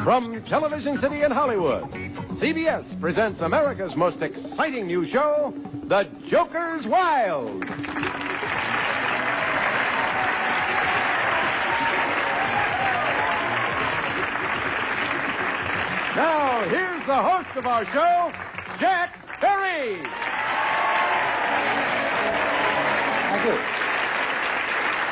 From Television City in Hollywood, CBS presents America's most exciting new show, The Joker's Wild. Now, here's the host of our show, Jack Perry. Thank you.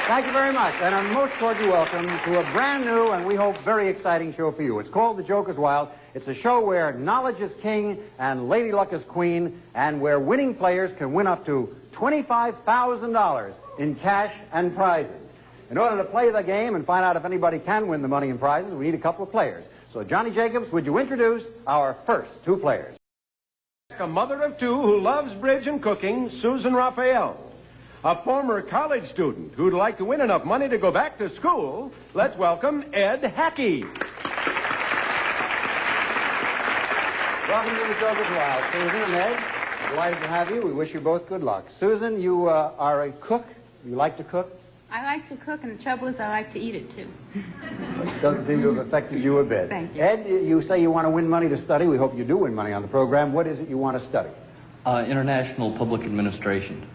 Thank you very much, and a most cordial welcome to a brand new and we hope very exciting show for you. It's called The Joker's Wild. It's a show where knowledge is king and Lady Luck is queen, and where winning players can win up to $25,000 in cash and prizes. In order to play the game and find out if anybody can win the money and prizes, we need a couple of players. So, Johnny Jacobs, would you introduce our first two players? A mother of two who loves bridge and cooking, Susan Raphael. A former college student who'd like to win enough money to go back to school. Let's welcome Ed Hackey. Welcome to The Joker's Wild. Susan and Ed, delighted to have you. We wish you both good luck. Susan, you are a cook. You like to cook? I like to cook, and the trouble is I like to eat it, too. It doesn't seem to have affected you a bit. Thank you. Ed, you say you want to win money to study. We hope you do win money on the program. What is it you want to study? International Public Administration.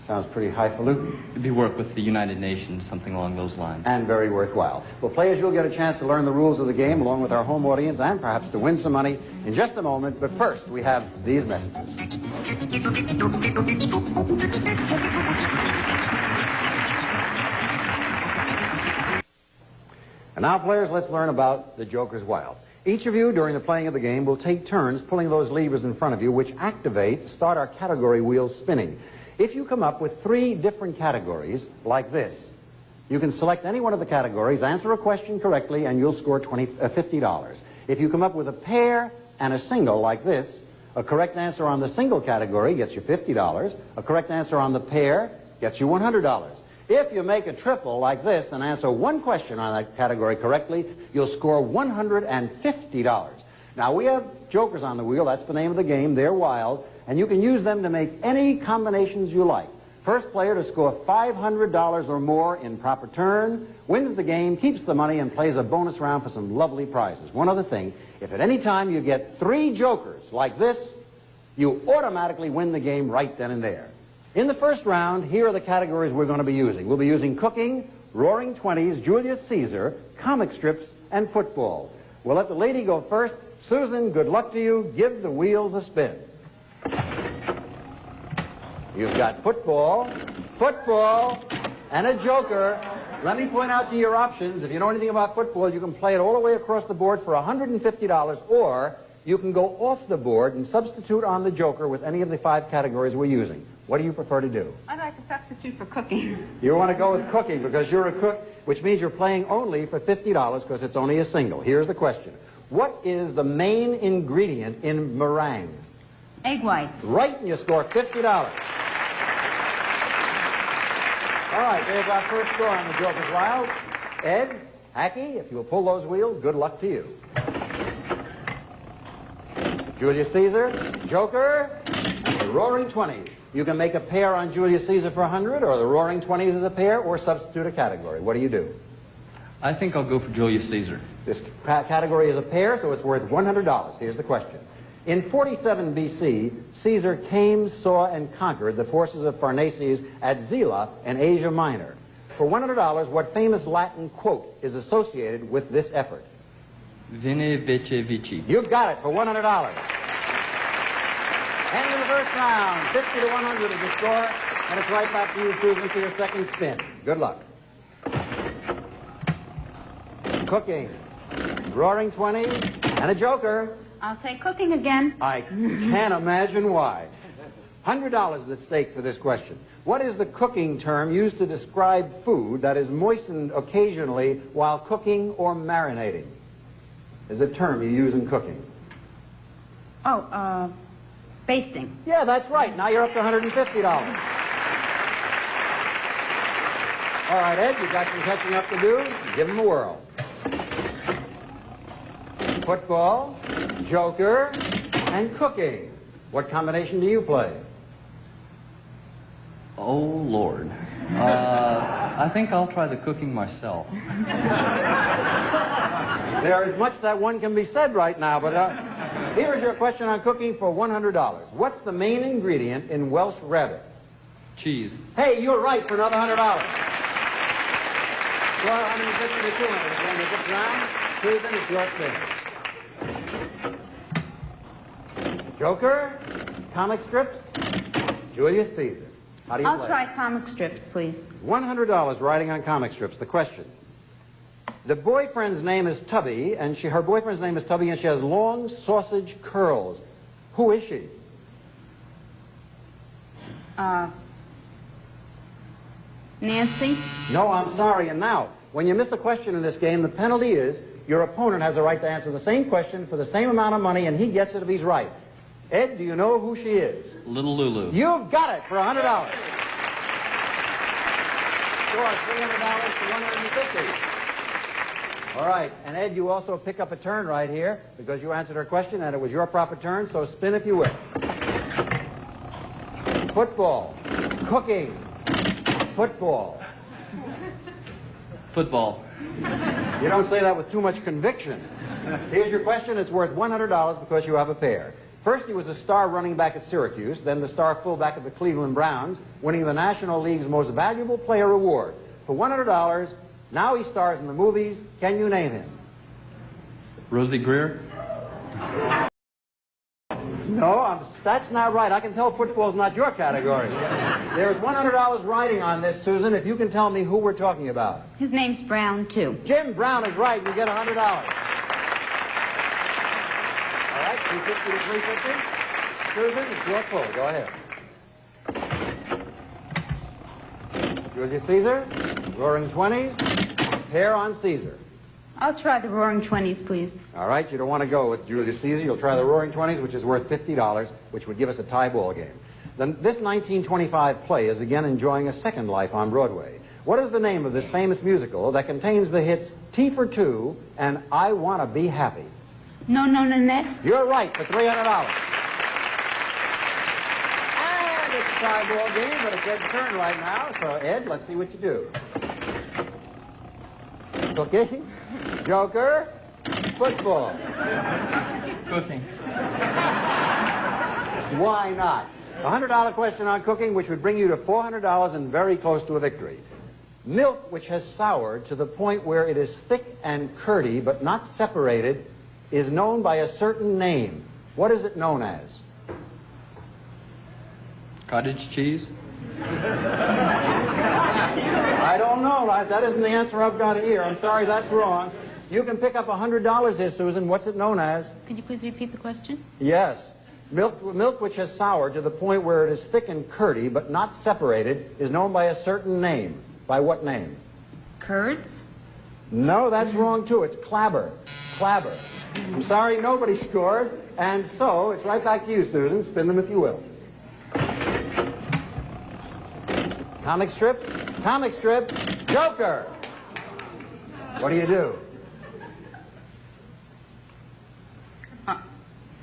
Sounds pretty highfalutin. It'd be work with the United Nations, something along those lines. And very worthwhile. Well, players, you'll get a chance to learn the rules of the game along with our home audience and perhaps to win some money in just a moment. But first, we have these messages. And now, players, let's learn about The Joker's Wild. Each of you, during the playing of the game, will take turns pulling those levers in front of you, which start our category wheels spinning. If you come up with 3 different categories, like this, you can select any one of the categories, answer a question correctly, and you'll score $50. If you come up with a pair and a single, like this, a correct answer on the single category gets you $50. A correct answer on the pair gets you $100. If you make a triple like this and answer one question on that category correctly, you'll score $150. Now, we have jokers on the wheel. That's the name of the game. They're wild, and you can use them to make any combinations you like. First player to score $500 or more in proper turn wins the game, keeps the money, and plays a bonus round for some lovely prizes. One other thing, if at any time you get 3 jokers like this, you automatically win the game right then and there. In the first round, here are the categories we're going to be using. We'll be using cooking, Roaring Twenties, Julius Caesar, comic strips, and football. We'll let the lady go first. Susan, good luck to you. Give the wheels a spin. You've got football, and a joker. Let me point out to you your options. If you know anything about football, you can play it all the way across the board for $150, or you can go off the board and substitute on the joker with any of the 5 categories we're using. What do you prefer to do? I'd like to substitute for cooking. You want to go with cooking because you're a cook, which means you're playing only for $50 because it's only a single. Here's the question. What is the main ingredient in meringue? Egg white. Right, and you score $50. All right, there's our first score on The Joker's Wild. Ed, Hackey, if you'll pull those wheels, good luck to you. Julius Caesar, Joker, and the Roaring Twenties. You can make a pair on Julius Caesar for $100, or the Roaring Twenties as a pair, or substitute a category. What do you do? I think I'll go for Julius Caesar. This category is a pair, so it's worth $100. Here's the question. In 47 B.C., Caesar came, saw, and conquered the forces of Pharnaces at Zela in Asia Minor. For $100, what famous Latin quote is associated with this effort? Vine vici vici. You've got it for $100. End of the first round. 50 to 100 is the score, and it's right back to you, Susan, for your second spin. Good luck. Cooking, Roaring Twenties, and a joker. I'll say cooking again. I can't imagine why. $100 is at stake for this question. What is the cooking term used to describe food that is moistened occasionally while cooking or marinating? Is a term you use in cooking. Basting. Yeah, that's right. Now you're up to $150. All right, Ed, you've got some catching up to do. Give them a whirl. Football, joker, and cooking. What combination do you play? Oh, Lord. I think I'll try the cooking myself. There is much that one can be said right now, but here's your question on cooking for $100. What's the main ingredient in Welsh rabbit? Cheese. Hey, you're right for another $100. 150 to 200 at the end of this round. Susan, it's your spin. Joker, comic strips, Julius Caesar. How do you I'll play? try comic strips, please. $100 riding on comic strips. The question. The boyfriend's name is Tubby, and her boyfriend's name is Tubby, and she has long sausage curls. Who is she? Nancy? No, I'm sorry. And now, when you miss a question in this game, the penalty is your opponent has the right to answer the same question for the same amount of money, and he gets it if he's right. Ed, do you know who she is? Little Lulu. You've got it for $100. Score $300 to $150. All right, and Ed, you also pick up a turn right here because you answered her question and it was your proper turn, so spin if you will. Football, cooking, football. Football. You don't say that with too much conviction. Here's your question. It's worth $100 because you have a pair. First, he was a star running back at Syracuse, then the star fullback of the Cleveland Browns, winning the National League's Most Valuable Player award. For $100, now he stars in the movies. Can you name him? Rosie Greer. No, that's not right. I can tell football's not your category. There's $100 riding on this, Susan, if you can tell me who we're talking about. His name's Brown, too. Jim Brown is right. You get $100. All right, 250 to 350. Susan, it's your pull. Go ahead. Julius Caesar, Roaring 20s, pair on Caesar. I'll try the Roaring 20s, please. All right, you don't want to go with Julius Caesar. You'll try the Roaring 20s, which is worth $50, which would give us a tie ball game. Then this 1925 play is again enjoying a second life on Broadway. What is the name of this famous musical that contains the hits Tea for Two and I Want to Be Happy? No, Nanette? You're right, for $300. And it's a tie ball game, but it's Ed's turn right now. So, Ed, let's see what you do. Cooking, Joker, football. Cooking. Why not? A $100 question on cooking, which would bring you to $400 and very close to a victory. Milk which has soured to the point where it is thick and curdy but not separated is known by a certain name. What is it known as? Cottage cheese. I don't know. That isn't the answer I've got here. I'm sorry, that's wrong. You can pick up $100 here, Susan. What's it known as? Could you please repeat the question? Yes. Milk which has soured to the point where it is thick and curdy but not separated is known by a certain name. By what name? Curds? No, that's wrong, too. It's clabber. Clabber. I'm sorry, nobody scores. And so, it's right back to you, Susan. Spin them if you will. Comic strips? Comic strips. Joker! What do you do?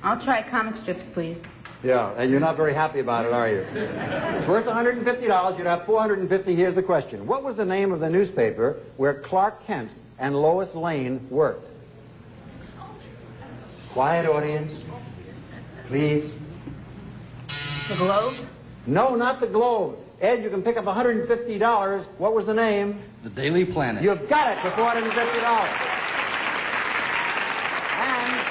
I'll try comic strips, please. Yeah, and you're not very happy about it, are you? It's worth $150. You'd have $450. Here's the question. What was the name of the newspaper where Clark Kent and Lois Lane worked? Quiet, audience. Please. The Globe? No, not the Globe. Ed, you can pick up $150. What was the name? The Daily Planet. You've got it for $450. And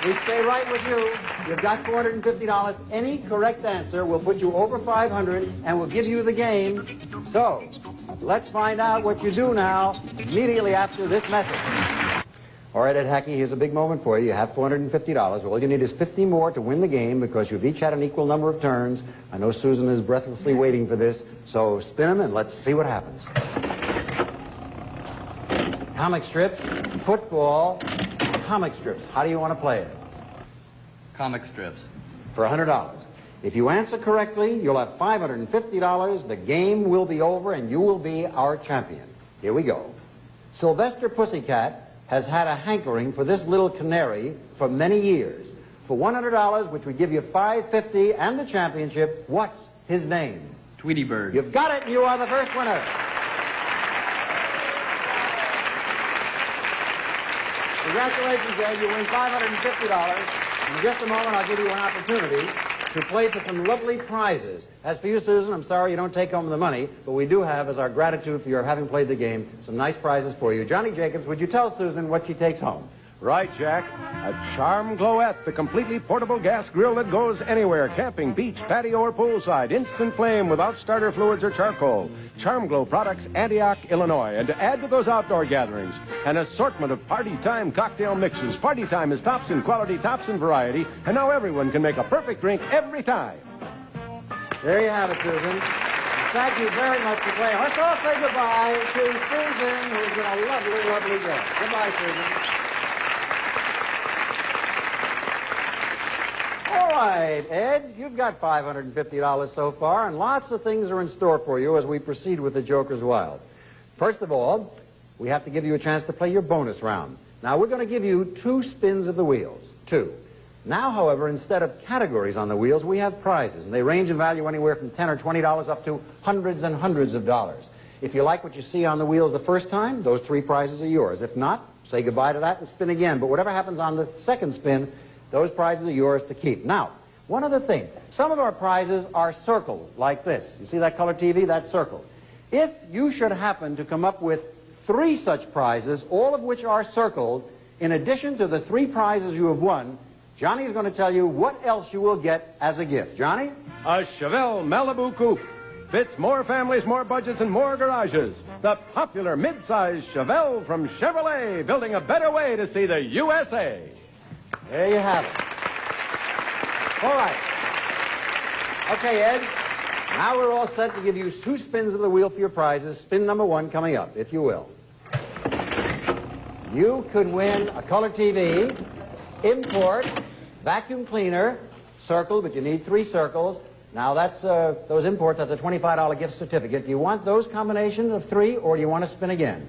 we stay right with you. You've got $450. Any correct answer will put you over $500 and will give you the game. So, let's find out what you do now immediately after this message. All right, Ed Hackey, here's a big moment for you. You have $450. All you need is 50 more to win the game because you've each had an equal number of turns. I know Susan is breathlessly waiting for this, so spin them and let's see what happens. Comic strips, football, comic strips. How do you want to play it? Comic strips. For $100. If you answer correctly, you'll have $550. The game will be over and you will be our champion. Here we go. Sylvester Pussycat has had a hankering for this little canary for many years. For $100, which would give you $550 and the championship, what's his name? Tweety Bird. You've got it, and you are the first winner. Congratulations, Ed. You win $550. In just a moment, I'll give you an opportunity to play for some lovely prizes. As for you, Susan, I'm sorry you don't take home the money, but we do have, as our gratitude for your having played the game, some nice prizes for you. Johnny Jacobs, would you tell Susan what she takes home? Right, Jack. A Charm Gloette, the completely portable gas grill that goes anywhere. Camping, beach, patio, or poolside. Instant flame without starter fluids or charcoal. Charm Glow products, Antioch, Illinois. And to add to those outdoor gatherings, an assortment of party time cocktail mixes. Party time is tops in quality, tops in variety. And now everyone can make a perfect drink every time. There you have it, Susan. Thank you very much for playing. Let's all say goodbye to Susan, who's been a lovely, lovely guest. Goodbye, Susan. All right, Ed, you've got $550 so far, and lots of things are in store for you as we proceed with the Joker's Wild. First of all, we have to give you a chance to play your bonus round. Now, we're going to give you 2 spins of the wheels. 2. Now, however, instead of categories on the wheels, we have prizes, and they range in value anywhere from $10 or $20 up to hundreds and hundreds of dollars. If you like what you see on the wheels the first time, those 3 prizes are yours. If not, say goodbye to that and spin again. But whatever happens on the second spin, those prizes are yours to keep. Now, one other thing. Some of our prizes are circled like this. You see that color TV? That's circled. If you should happen to come up with 3 such prizes, all of which are circled, in addition to the 3 prizes you have won, Johnny is going to tell you what else you will get as a gift. Johnny? A Chevelle Malibu Coupe. Fits more families, more budgets, and more garages. The popular mid-size Chevelle from Chevrolet, building a better way to see the USA. There you have it. All right. Okay, Ed. Now we're all set to give you 2 spins of the wheel for your prizes. Spin number 1 coming up, if you will. You could win a color TV, import, vacuum cleaner, circle, but you need 3 circles. Now, that's those imports, that's a $25 gift certificate. Do you want those combinations of 3, or do you want to spin again?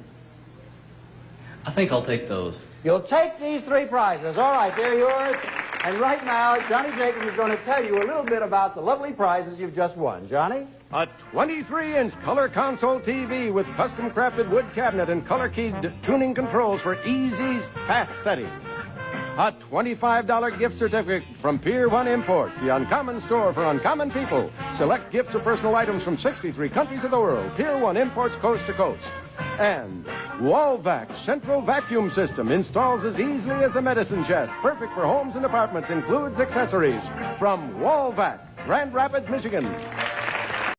I think I'll take those. You'll take these 3 prizes. All right, they're yours. And right now, Johnny Jacobs is going to tell you a little bit about the lovely prizes you've just won. Johnny? A 23-inch color console TV with custom-crafted wood cabinet and color-keyed tuning controls for easy, fast setting. A $25 gift certificate from Pier 1 Imports, the uncommon store for uncommon people. Select gifts or personal items from 63 countries of the world. Pier 1 Imports, coast to coast. And Wallvac Central Vacuum System installs as easily as a medicine chest. Perfect for homes and apartments. Includes accessories from Wallvac, Grand Rapids, Michigan.